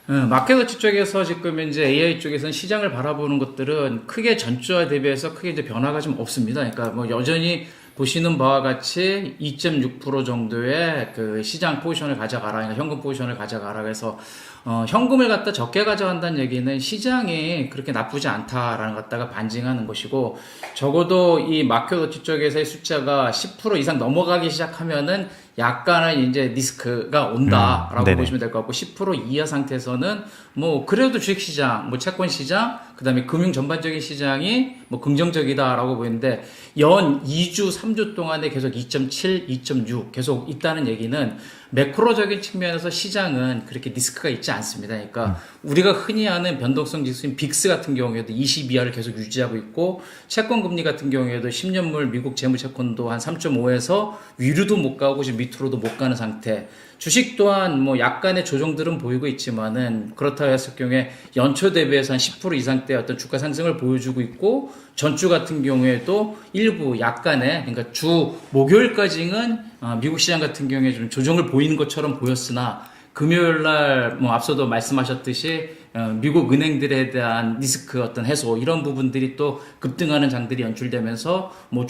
마켓워치 쪽에서 지금 이제 AI 쪽에서는 시장을 바라보는 것들은 크게 전주와 대비해서 크게 이제 변화가 좀 없습니다. 그러니까 뭐 여전히 보시는 바와 같이 2.6% 정도의 그 시장 포지션을 가져가라, 그러니까 현금 포지션을 가져가라. 그래서 현금을 갖다 적게 가져간다는 얘기는 시장이 그렇게 나쁘지 않다라는 것 갖다가 반증하는 것이고, 적어도 이 마켓워치 쪽에서의 숫자가 10% 이상 넘어가기 시작하면은 약간은 이제 리스크가 온다라고 보시면 될 것 같고, 10% 이하 상태에서는 뭐 그래도 주식시장, 뭐 채권시장, 그 다음에 금융 전반적인 시장이 뭐 긍정적이다라고 보이는데, 연 2주, 3주 동안에 계속 2.7, 2.6 계속 있다는 얘기는 매크로적인 측면에서 시장은 그렇게 리스크가 있지 않습니다. 그러니까 우리가 흔히 아는 변동성 지수인 빅스 같은 경우에도 20 이하를 계속 유지하고 있고, 채권 금리 같은 경우에도 10년물 미국 재무채권도 한 3.5에서 위로도 못 가고 지금 밑으로도 못 가는 상태. 주식 또한 뭐 약간의 조정들은 보이고 있지만은, 그렇다고 했을 경우에 연초 대비해서 한 10% 이상대 어떤 주가 상승을 보여주고 있고, 전주 같은 경우에도 일부 약간의, 그러니까 주 목요일까지는 미국 시장 같은 경우에 좀 조정을 보이는 것처럼 보였으나, 금요일 날 뭐 앞서도 말씀하셨듯이 미국 은행들에 대한 리스크 어떤 해소, 이런 부분들이 또 급등하는 장들이 연출되면서 뭐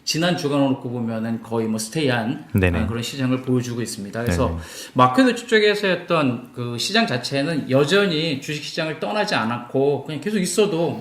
지난 주간으로 놓고 보면은 거의 뭐 스테이한 그런 시장을 보여주고 있습니다. 그래서 마켓워치 쪽에서 했던 그 시장 자체는 여전히 주식 시장을 떠나지 않았고 그냥 계속 있어도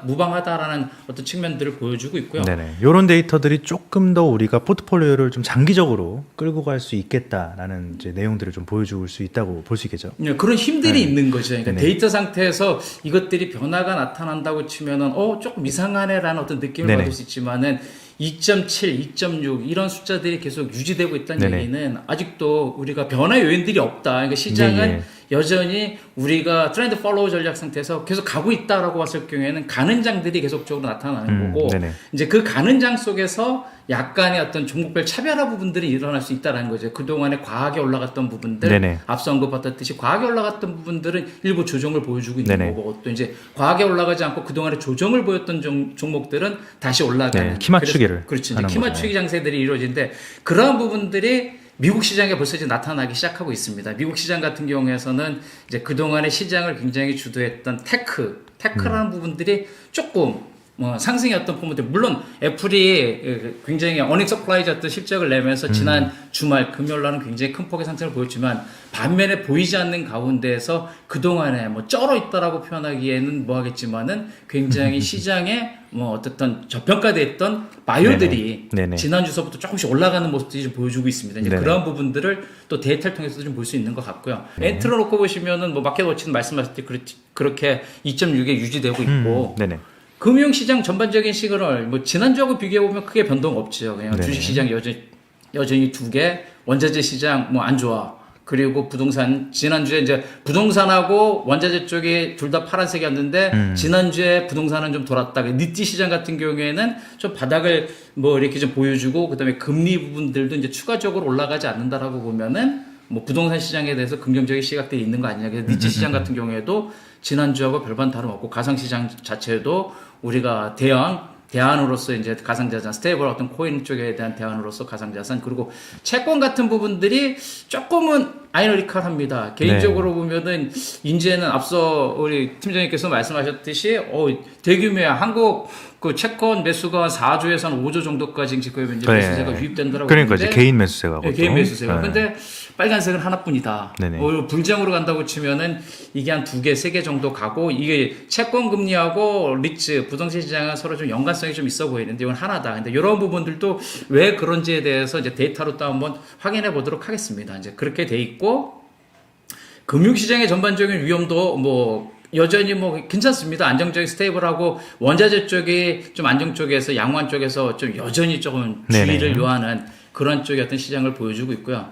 무방하다라는 어떤 측면들을 보여주고 있고요. 네네. 이런 데이터들이 조금 더 우리가 포트폴리오를 좀 장기적으로 끌고 갈 수 있겠다라는 이제 내용들을 좀 보여줄 수 있다고 볼 수 있겠죠. 네, 그런 힘들이 있는 거죠. 그러니까 데이터 상태에서 이것들이 변화가 나타난다고 치면은 조금 이상하네라는 어떤 느낌을 받을 수 있지만은 2.7, 2.6 이런 숫자들이 계속 유지되고 있다는 얘기는 아직도 우리가 변화 요인들이 없다. 그러니까 시장은 여전히 우리가 트렌드 팔로우 전략 상태에서 계속 가고 있다라고 봤을 경우에는 가는 장들이 계속적으로 나타나는 거고, 이제 그 가는 장 속에서 약간의 어떤 종목별 차별화 부분들이 일어날 수 있다는 거죠. 그동안에 과하게 올라갔던 부분들, 앞서 언급받았듯이 과하게 올라갔던 부분들은 일부 조정을 보여주고 있는 거고, 또 이제 과하게 올라가지 않고 그동안에 조정을 보였던 종목들은 다시 올라가는 키 맞추기를. 그렇죠. 키 맞추기 장세들이 이루어지는데, 그러한 부분들이 미국 시장에 벌써 이제 나타나기 시작하고 있습니다. 미국 시장 같은 경우에서는 이제 그동안의 시장을 굉장히 주도했던 테크라는 부분들이 조금 상승의 어떤 부분들, 물론 애플이 굉장히 어닝 서프라이즈였던 실적을 내면서 지난 주말 금요일 날은 굉장히 큰 폭의 상승을 보였지만, 반면에 보이지 않는 가운데에서 그동안에 뭐 쩔어 있다라고 표현하기에는 뭐하겠지만은 굉장히 시장에 어떻든 저평가됐던 바이오들이 지난 주서부터 조금씩 올라가는 모습들이 좀 보여주고 있습니다. 이제 그런 부분들을 또 데이터를 통해서 좀 볼 수 있는 것 같고요. 엔트로 놓고 보시면은 뭐 마켓워치는 말씀하셨듯이 그렇게 2.6에 유지되고 있고, 금융시장 전반적인 시그널, 뭐 지난주하고 비교해보면 크게 변동 없죠. 그냥 주식시장 여전히 두 개, 원자재 시장 뭐 안 좋아. 그리고 부동산, 지난주에 이제 부동산하고 원자재 쪽이 둘 다 파란색이었는데, 지난주에 부동산은 좀 돌았다. 니티 시장 같은 경우에는 좀 바닥을 뭐 이렇게 좀 보여주고, 그 다음에 금리 부분들도 이제 추가적으로 올라가지 않는다라고 보면은, 뭐 부동산 시장에 대해서 긍정적인 시각들이 있는 거 아니냐. 그래서 니치 시장 같은 경우에도 지난주하고 별반 다름없고, 가상시장 자체도 우리가 대안으로서 이제 가상자산, 스테이블 어떤 코인 쪽에 대한 대안으로서 가상자산, 그리고 채권 같은 부분들이 조금은 아이러니컬합니다. 개인적으로 보면은 이제는 앞서 우리 팀장님께서 말씀하셨듯이 대규모의 한국 그 채권 매수가 4조에서 한 5조 정도까지 지금 이제 매수세가 유입된다라고. 그러니까 이제 개인 매수세가. 개인 매수세가. 근데 빨간색은 하나뿐이다. 불장으로 간다고 치면은 이게 한 2개, 3개 정도 가고, 이게 채권 금리하고 리츠, 부동산 시장은 서로 좀 연관성이 좀 있어 보이는데 이건 하나다. 근데 이런 부분들도 왜 그런지에 대해서 이제 데이터로 또 한번 확인해 보도록 하겠습니다. 이제 그렇게 돼 있고, 금융시장의 전반적인 위험도 뭐 여전히 뭐 괜찮습니다. 안정적인 스테이블하고, 원자재 쪽이 좀 안정 쪽에서, 양호한 쪽에서 좀 여전히 조금 주의를 요하는 그런 쪽의 어떤 시장을 보여주고 있고요.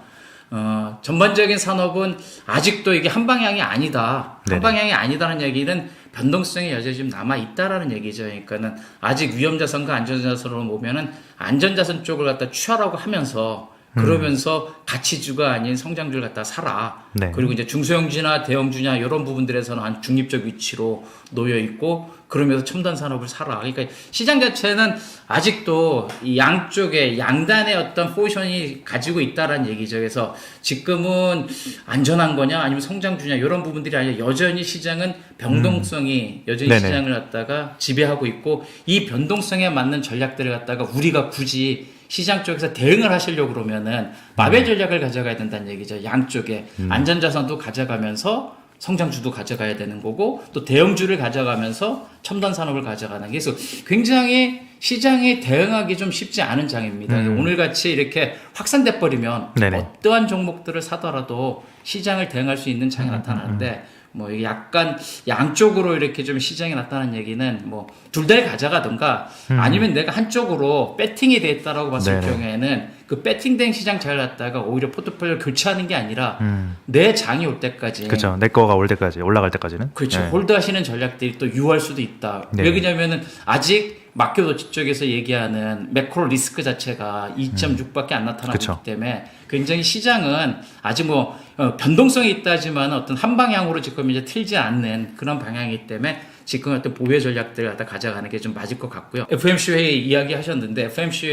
전반적인 산업은 아직도 이게 한 방향이 아니다. 한 방향이 아니다는 얘기는 변동성이 여전히 좀 남아있다라는 얘기죠. 그러니까는 아직 위험자산과 안전자산으로 보면은 안전자산 쪽을 갖다 취하라고 하면서, 그러면서 가치주가 아닌 성장주를 갖다 사라. 네. 그리고 이제 중소형주나 대형주냐 이런 부분들에서는 한 중립적 위치로 놓여 있고 그러면서 첨단 산업을 사라. 그러니까 시장 자체는 아직도 이 양쪽에 양단의 어떤 포지션이 가지고 있다라는 얘기죠. 그래서 지금은 안전한 거냐 아니면 성장주냐 이런 부분들이 아니라 여전히 시장은 변동성이 여전히 네네. 시장을 갖다가 지배하고 있고 이 변동성에 맞는 전략들을 갖다가 우리가 굳이 시장 쪽에서 대응을 하시려고 그러면은 마벨 전략을 가져가야 된다는 얘기죠. 양쪽에 안전자산도 가져가면서 성장주도 가져가야 되는 거고 또 대형주를 가져가면서 첨단 산업을 가져가는 게 그래서 굉장히 시장에 대응하기 좀 쉽지 않은 장입니다. 오늘같이 이렇게 확산돼 버리면 네네. 어떠한 종목들을 사더라도 시장을 대응할 수 있는 장이 나타나는데 뭐 이게 약간 양쪽으로 이렇게 좀 시장이 나타나는 얘기는 뭐 둘 다 가져가든가 아니면 내가 한쪽으로 배팅이 돼 있다라고 봤을 네네. 경우에는 그 배팅된 시장 잘 갔다가 오히려 포트폴리오 교체하는 게 아니라 내 장이 올 때까지 그렇죠. 내 거가 올 때까지 올라갈 때까지는. 그렇죠. 네. 홀드하시는 전략들이 또 유효할 수도 있다. 네. 왜 그러냐면은 아직 마켓워치 쪽에서 얘기하는 매크로 리스크 자체가 2.6밖에 안 나타나고 그쵸. 있기 때문에 굉장히 시장은 아직 뭐 변동성이 있다지만 어떤 한 방향으로 지금 이제 틀지 않는 그런 방향이기 때문에 지금 어떤 보유 전략들을 갖다 가져가는 게 좀 맞을 것 같고요. FMC 회의 이야기 하셨는데 FMC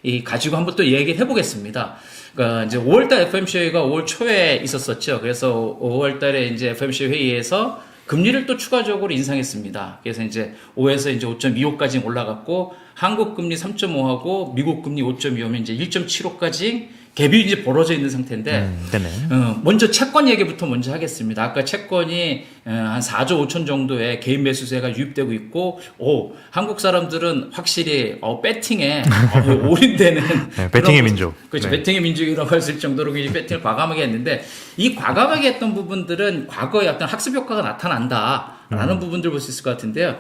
회의 가지고 한번 또 얘기를 해보겠습니다. 그러니까 이제 5월달 FMC 회의가 5월 초에 있었었죠. 그래서 5월달에 이제 FMC 회의에서 금리를 또 추가적으로 인상했습니다. 그래서 이제 5에서 이제 5.25까지 올라갔고 한국 금리 3.5하고 미국 금리 5.25면 이제 1.75까지 갭이 이제 벌어져 있는 상태인데 네네. 먼저 채권 얘기부터 먼저 하겠습니다. 아까 채권이 한 4조 5천 정도의 개인 매수세가 유입되고 있고 한국 사람들은 확실히 배팅에 올인되는 네, 배팅의 그런 민족. 그렇죠. 네. 배팅의 민족이라고 했을 정도로 굉장히 배팅을 과감하게 했는데 이 과감하게 했던 부분들은 과거에 어떤 학습 효과가 나타난다라는 부분들 볼 수 있을 것 같은데요.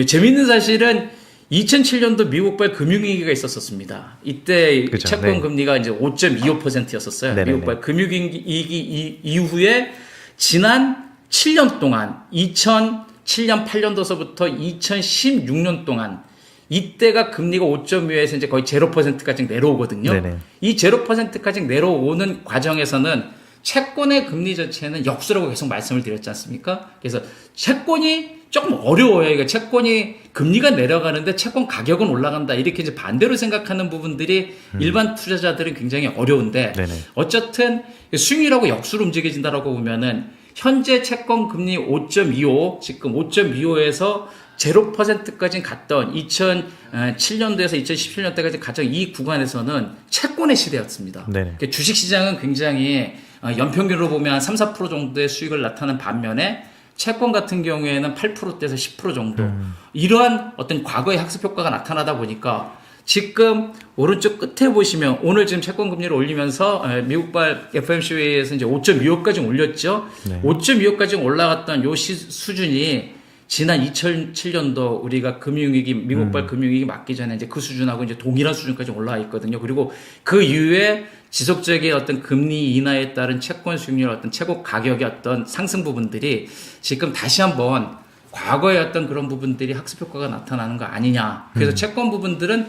재미있는 사실은 2007년도 미국발 금융위기가 있었습니다. 이때 그쵸, 채권 네. 금리가 이제 5.25%였었어요. 네네네. 미국발 금융위기 이후에 지난 7년 동안 2007년 8년도서부터 2016년 동안 이때가 금리가 5.25에서 이제 거의 0%까지 내려오거든요. 네네. 이 0%까지 내려오는 과정에서는 채권의 금리 자체는 역수라고 계속 말씀을 드렸지 않습니까? 그래서 채권이 조금 어려워요. 그러니까 채권이 금리가 내려가는데 채권 가격은 올라간다. 이렇게 이제 반대로 생각하는 부분들이 일반 투자자들은 굉장히 어려운데 네네. 어쨌든 수익률하고 역수로 움직여진다라고 보면은 현재 채권 금리 5.25 지금 5.25에서 0%까지 갔던 2007년도에서 2017년대까지 가장 이 구간에서는 채권의 시대였습니다. 네네. 그러니까 주식시장은 굉장히 연평균으로 보면 한 3, 4% 정도의 수익을 나타낸 반면에 채권 같은 경우에는 8%대에서 10% 정도 이러한 어떤 과거의 학습 효과가 나타나다 보니까 지금 오른쪽 끝에 보시면 오늘 지금 채권 금리를 올리면서 미국발 FOMC에서 이제 5.25까지 올렸죠. 네. 5.25까지 올라갔던 요 수준이 지난 2007년도 우리가 금융위기, 미국발 금융위기 맞기 전에 이제 그 수준하고 이제 동일한 수준까지 올라와 있거든요. 그리고 그 이후에 지속적인 어떤 금리 인하에 따른 채권 수익률 어떤 채권 가격의 어떤 상승 부분들이 지금 다시 한번 과거의 어떤 그런 부분들이 학습 효과가 나타나는 거 아니냐. 그래서 채권 부분들은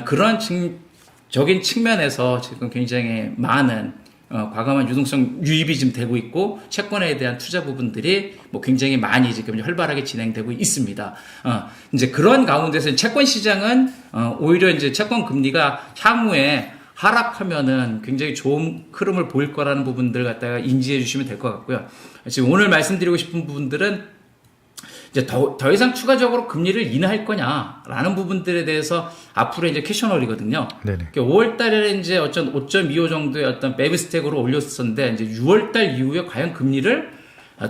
그런 적인 측면에서 지금 굉장히 많은 과감한 유동성 유입이 지금 되고 있고 채권에 대한 투자 부분들이 뭐 굉장히 많이 지금 활발하게 진행되고 있습니다. 이제 그런 가운데서 채권 시장은 오히려 이제 채권 금리가 향후에 하락하면은 굉장히 좋은 흐름을 보일 거라는 부분들 갖다가 인지해 주시면 될 것 같고요. 지금 오늘 말씀드리고 싶은 부분들은 이제 더 이상 추가적으로 금리를 인하할 거냐라는 부분들에 대해서 앞으로 이제 퀘셔널이거든요. 네네. 5월 달에 이제 어떤 5.25 정도의 어떤 베이비 스택으로 올렸었는데 이제 6월 달 이후에 과연 금리를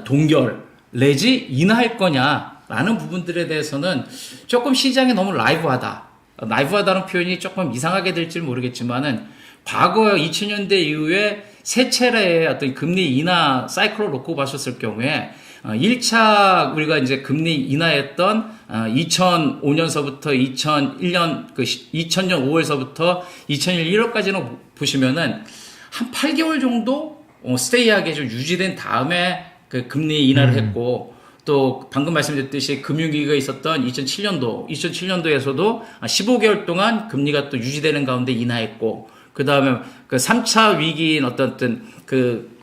동결 내지 인하할 거냐라는 부분들에 대해서는 조금 시장이 너무 라이브하다. 라이브하다는 표현이 조금 이상하게 될지 모르겠지만은 과거 2000년대 이후에 세 차례의 어떤 금리 인하 사이클을 놓고 봤었을 경우에 1차 우리가 이제 금리 인하했던 2005년서부터 2001년 2000년 5월서부터 2001년 1월까지는 보시면은 한 8개월 정도 스테이하게 좀 유지된 다음에 그 금리 인하를 했고 또 방금 말씀드렸듯이 금융위기가 있었던 2007년도에서도 15개월 동안 금리가 또 유지되는 가운데 인하했고 그다음에 그 3차 위기인 어떤 그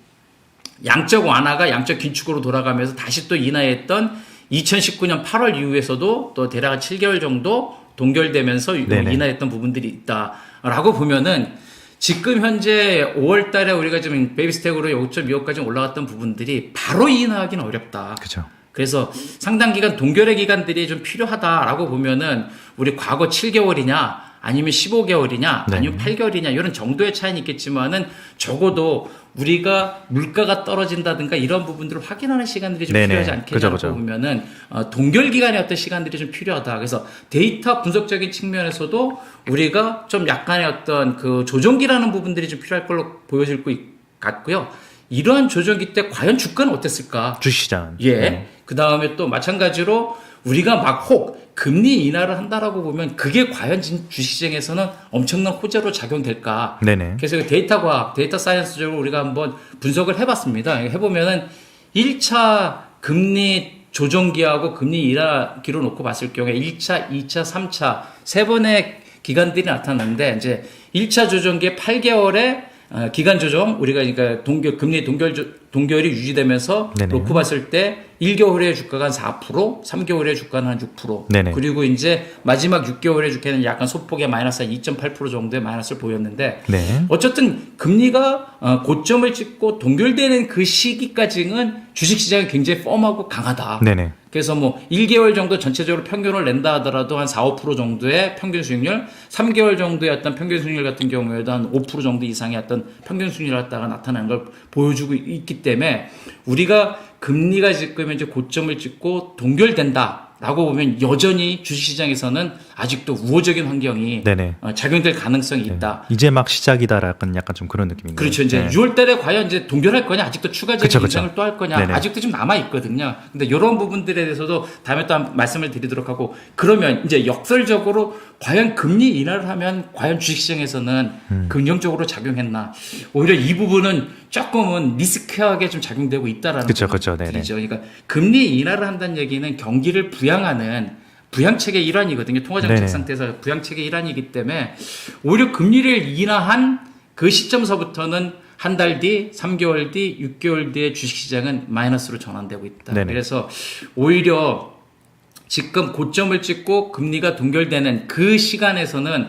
양적 완화가 양적 긴축으로 돌아가면서 다시 또 인하했던 2019년 8월 이후에서도 또 대략 7개월 정도 동결되면서 인하했던 부분들이 있다라고 보면은 지금 현재 5월 달에 우리가 지금 베이비 스택으로 5.25까지 올라갔던 부분들이 바로 인하하기는 어렵다. 그렇죠. 그래서 상당 기간 동결의 기간들이 좀 필요하다라고 보면은 우리 과거 7개월이냐 아니면 15개월이냐 아니면 8개월이냐 이런 정도의 차이는 있겠지만은 적어도 우리가 물가가 떨어진다든가 이런 부분들을 확인하는 시간들이 좀 필요하지 않겠냐고 보면은 동결 기간의 어떤 시간들이 좀 필요하다. 그래서 데이터 분석적인 측면에서도 우리가 좀 약간의 어떤 그 조정기라는 부분들이 좀 필요할 걸로 보여질 것 같고요. 이러한 조정기 때 과연 주가는 어땠을까? 주식시장. 예. 그 다음에 또 마찬가지로 우리가 막 혹 금리 인하를 한다라고 보면 그게 과연 주식시장에서는 엄청난 호재로 작용될까? 네네. 그래서 데이터 과학, 데이터 사이언스적으로 우리가 한번 분석을 해봤습니다. 해보면은 1차 금리 조정기하고 금리 인하기로 놓고 봤을 경우에 1차, 2차, 3차 세 번의 기간들이 나타났는데 이제 1차 조정기에 8개월에 기간 조정 우리가 그러니까 금리 동결이 유지되면서 네네. 놓고 봤을 때 1개월의 주가가 한 4%, 3개월의 주가는 한 6%. 네네. 그리고 이제 마지막 6개월의 주가는 약간 소폭의 마이너스 한 2.8% 정도의 마이너스를 보였는데 네. 어쨌든 금리가 고점을 찍고 동결되는 그 시기까지는 주식시장이 굉장히 펌하고 강하다. 네네. 그래서 뭐 1개월 정도 전체적으로 평균을 낸다 하더라도 한 4, 5% 정도의 평균 수익률, 3개월 정도의 어떤 평균 수익률 같은 경우에도 한 5% 정도 이상의 어떤 평균 수익률을 갖다가 나타나는 걸 보여주고 있기 때문에 우리가 금리가 지금 이제 고점을 찍고 동결된다라고 보면 여전히 주식시장에서는 아직도 우호적인 환경이 네네. 작용될 가능성이 있다. 네. 이제 막 시작이다 약간 좀 그런 느낌인가요? 그렇죠. 이제 6월 달에 과연 이제 동결할 거냐, 아직도 추가적인 인상을 또 할 거냐, 네네. 아직도 좀 남아 있거든요. 근데 이런 부분들에 대해서도 다음에 또 말씀을 드리도록 하고, 그러면 이제 역설적으로 과연 금리 인하를 하면 과연 주식시장에서는 긍정적으로 작용했나? 오히려 이 부분은 조금은 리스크하게 좀 작용되고 있다라는 그쵸. 부분이죠. 그러니까 금리 인하를 한다는 얘기는 경기를 부양하는 부양책의 일환이거든요. 통화정책 상태에서 부양책의 일환이기 때문에 오히려 금리를 인하한 그 시점서부터는 한 달 뒤, 3개월 뒤, 6개월 뒤에 주식시장은 마이너스로 전환되고 있다. 네네. 그래서 오히려 지금 고점을 찍고 금리가 동결되는 그 시간에서는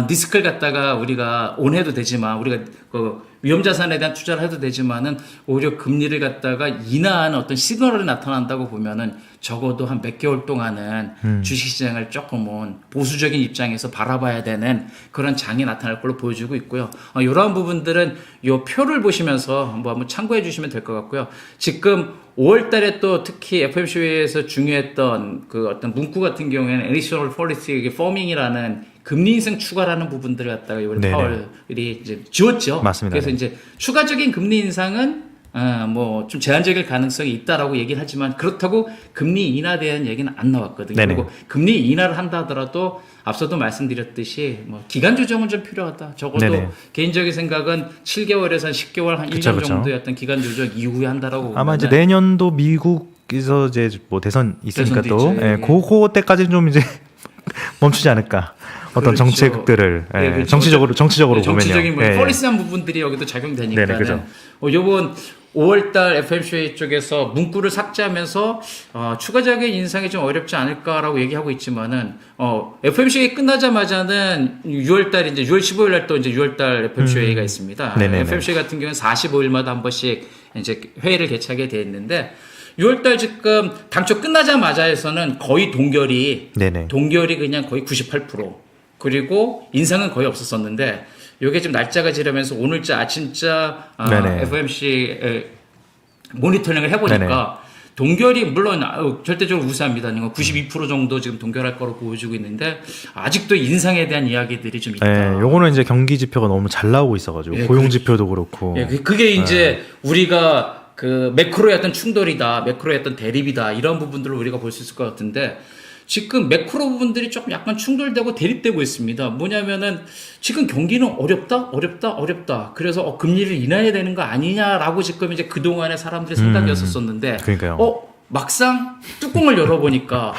리스크를 갖다가 우리가 온해도 되지만 우리가 그 위험자산에 대한 투자를 해도 되지만은 오히려 금리를 갖다가 인하하는 어떤 시그널이 나타난다고 보면은 적어도 한 몇 개월 동안은 주식시장을 조금은 보수적인 입장에서 바라봐야 되는 그런 장이 나타날 걸로 보여주고 있고요. 이러한 부분들은 이 표를 보시면서 한번 참고해 주시면 될 것 같고요. 지금 5월 달에 또 특히 FOMC에서 중요했던 그 어떤 문구 같은 경우에는 Additional Policy Firming이라는 금리 인상 추가라는 부분들을 갖다가 이번에 파월이 이제 지웠죠. 맞습니다. 그래서 이제 추가적인 금리 인상은 뭐 좀 제한적일 가능성이 있다라고 얘기를 하지만 그렇다고 금리 인하에 대한 얘기는 안 나왔거든요. 네네. 그리고 금리 인하를 한다 하더라도 앞서도 말씀드렸듯이 뭐 기간 조정은 좀 필요하다. 적어도 네네. 개인적인 생각은 7개월에서 한 10개월 한 1년 정도의 어떤 기간 조정 이후에 한다라고 아마 이제 내년도 미국에서 이제 뭐 대선 있으니까 대선도 또 있죠. 예, 그거 때까지는 좀 이제 멈추지 않을까. 어떤 그렇죠. 정책들을 네, 그렇죠. 정치적으로 보면요. 정치적인 뭐 예, 예. 폴리시한 부분들이 여기도 작용되니까는 네네, 그죠. 요번 5월달 FOMC 쪽에서 문구를 삭제하면서 추가적인 인상이 좀 어렵지 않을까라고 얘기하고 있지만은 FOMC 끝나자마자는 6월달 이제 6월 15일날 또 이제 6월달 FOMC 회의가 있습니다. 네네네. FOMC 같은 경우는 45일마다 한 번씩 이제 회의를 개최하게 돼 있는데 6월달 지금 당초 끝나자마자에서는 거의 동결이 그냥 거의 98% 그리고 인상은 거의 없었었는데 요게 지금 날짜가 지르면서 오늘자 아침자 FOMC 모니터링을 해보니까 동결이 물론 절대적으로 우세합니다. 92% 정도 지금 동결할 거로 보여주고 있는데 아직도 인상에 대한 이야기들이 좀 있다. 예, 요거는 이제 경기 지표가 너무 잘 나오고 있어가지고 고용 지표도 그렇고. 예, 그게 이제 우리가 그 매크로의 어떤 충돌이다, 매크로의 어떤 대립이다 이런 부분들을 우리가 볼 수 있을 것 같은데 지금 매크로 부분들이 조금 약간 충돌되고 대립되고 있습니다. 뭐냐면은 지금 경기는 어렵다. 그래서 금리를 인하해야 되는 거 아니냐라고 지금 이제 그동안의 사람들의 생각이었었는데 그러니까요. 막상 뚜껑을 열어보니까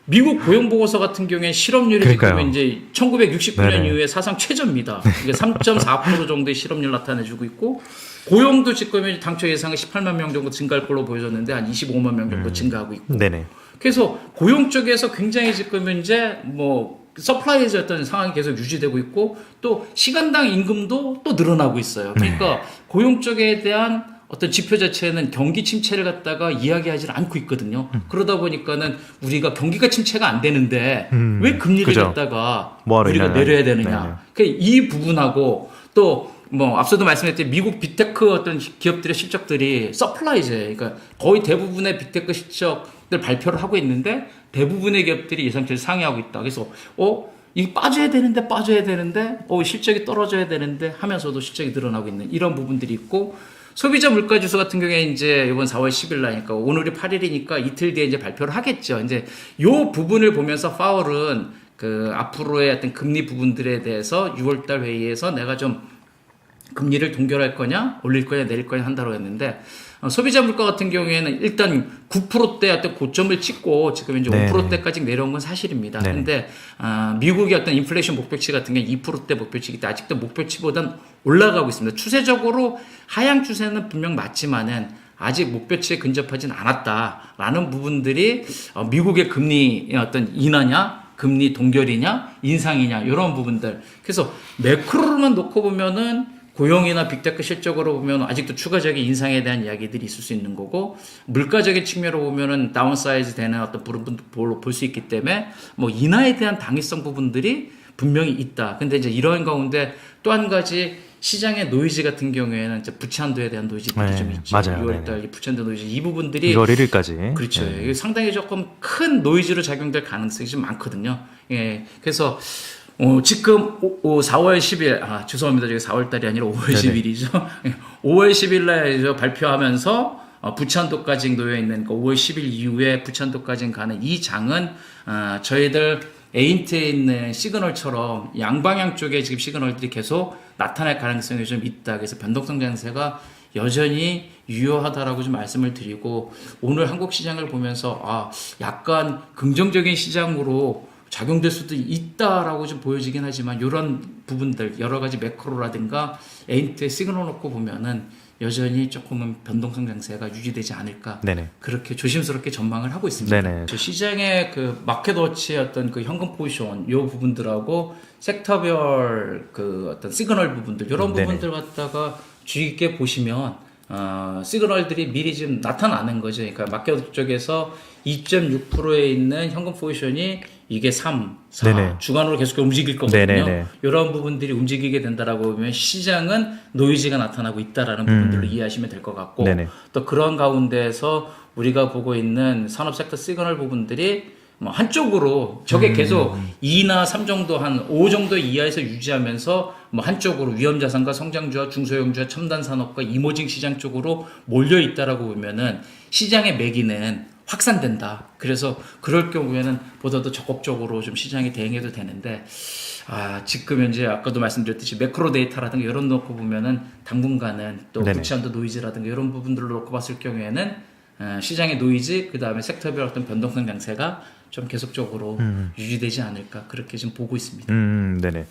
미국 고용보고서 같은 경우에 실업률이 그러니까요. 지금 이제 1969년 네네. 이후에 사상 최저입니다. 이게 3.4% 정도의 실업률 나타내주고 있고 고용도 지금 당초 예상은 18만 명 정도 증가할 걸로 보여졌는데 한 25만 명 정도 증가하고 있고 네네. 그래서 고용 쪽에서 굉장히 지금 이제 뭐 서플라이즈였던 상황이 계속 유지되고 있고 또 시간당 임금도 또 늘어나고 있어요. 그러니까 고용 쪽에 대한 어떤 지표 자체는 경기 침체를 갖다가 이야기하지 않고 있거든요. 그러다 보니까는 우리가 경기가 침체가 안 되는데 왜 금리를 그죠. 갖다가 뭐하러 우리가 인하냐. 내려야 되느냐. 그러니까 이 부분하고 또 뭐 앞서도 말씀했듯이 미국 빅테크 어떤 기업들의 실적들이 서플라이즈예요. 그러니까 거의 대부분의 빅테크 실적들 발표를 하고 있는데 대부분의 기업들이 예상치를 상회하고 있다. 그래서 이 빠져야 되는데 실적이 떨어져야 되는데 하면서도 실적이 늘어나고 있는 이런 부분들이 있고 소비자 물가 지수 같은 경우에 이제 이번 4월 10일 날이니까 오늘이 8일이니까 이틀 뒤에 이제 발표를 하겠죠. 이제 요 부분을 보면서 파월은 그 앞으로의 어떤 금리 부분들에 대해서 6월달 회의에서 내가 좀 금리를 동결할 거냐, 올릴 거냐, 내릴 거냐 한다고 했는데 소비자 물가 같은 경우에는 일단 9%대 어떤 고점을 찍고 지금 이제 네. 5%대까지 내려온 건 사실입니다. 네. 근데 미국의 어떤 인플레이션 목표치 같은 게 2%대 목표치이기 때문에 아직도 목표치보단 올라가고 있습니다. 추세적으로 하향 추세는 분명 맞지만은 아직 목표치에 근접하진 않았다라는 부분들이 미국의 금리 어떤 인하냐, 금리 동결이냐, 인상이냐 이런 부분들. 그래서 매크로로만 놓고 보면은 고용이나 빅테크 실적으로 보면 아직도 추가적인 인상에 대한 이야기들이 있을 수 있는 거고 물가적인 측면으로 보면은 다운사이즈 되는 어떤 부분으로 볼 수 있기 때문에 뭐 인하에 대한 당위성 부분들이 분명히 있다. 근데 이제 이런 가운데 또 한 가지 시장의 노이즈 같은 경우에는 이제 부채한도에 대한 노이즈들이 네, 좀 있죠. 맞아요. 6월달 부채한도 노이즈 이 부분들이 1월 1일까지. 그렇죠. 네. 이게 상당히 조금 큰 노이즈로 작용될 가능성이 좀 많거든요. 예. 그래서 지금 4월 10일, 죄송합니다. 저게 4월 달이 아니라 5월 네네. 10일이죠. 5월 10일 날 발표하면서 부채한도까지 놓여 있는 5월 10일 이후에 부채한도까지 가는 이 장은 저희들 에인트에 있는 시그널처럼 양방향 쪽에 지금 시그널들이 계속 나타날 가능성이 좀 있다. 그래서 변동성 장세가 여전히 유효하다라고 좀 말씀을 드리고 오늘 한국 시장을 보면서 약간 긍정적인 시장으로 작용될 수도 있다라고 좀 보여지긴 하지만 이런 부분들 여러 가지 매크로라든가 에인트의 시그널 놓고 보면은 여전히 조금은 변동성 장세가 유지되지 않을까 네네. 그렇게 조심스럽게 전망을 하고 있습니다. 네네. 저 시장의 그 마켓워치의 어떤 그 현금 포지션 요 부분들하고 섹터별 그 어떤 시그널 부분들 이런 네네. 부분들 갖다가 주의 깊게 보시면 시그널들이 미리 지금 나타나는 거죠. 그러니까 마켓 쪽에서 2.6%에 있는 현금 포지션이 이게 3, 4 네네. 주간으로 계속 움직일 거거든요. 네네네. 이런 부분들이 움직이게 된다라고 보면 시장은 노이즈가 나타나고 있다라는 부분들로 이해하시면 될 것 같고 네네. 또 그런 가운데에서 우리가 보고 있는 산업 섹터 시그널 부분들이 뭐 한쪽으로 저게 계속 2나 3 정도 한 5 정도 이하에서 유지하면서 뭐 한쪽으로 위험자산과 성장주와 중소형주와 첨단 산업과 이머징 시장 쪽으로 몰려 있다라고 보면은 시장의 매기는 확산된다. 그래서 그럴 경우에는 보다 더 적극적으로 좀 시장이 대응해도 되는데 지금 현재 아까도 말씀드렸듯이 매크로 데이터라든가 이런 놓고 보면은 당분간은 또 네네. 부채한도 노이즈라든가 이런 부분들을 놓고 봤을 경우에는 시장의 노이즈 그 다음에 섹터별 어떤 변동성 장세가 좀 계속적으로 유지되지 않을까 그렇게 좀 보고 있습니다. 네네.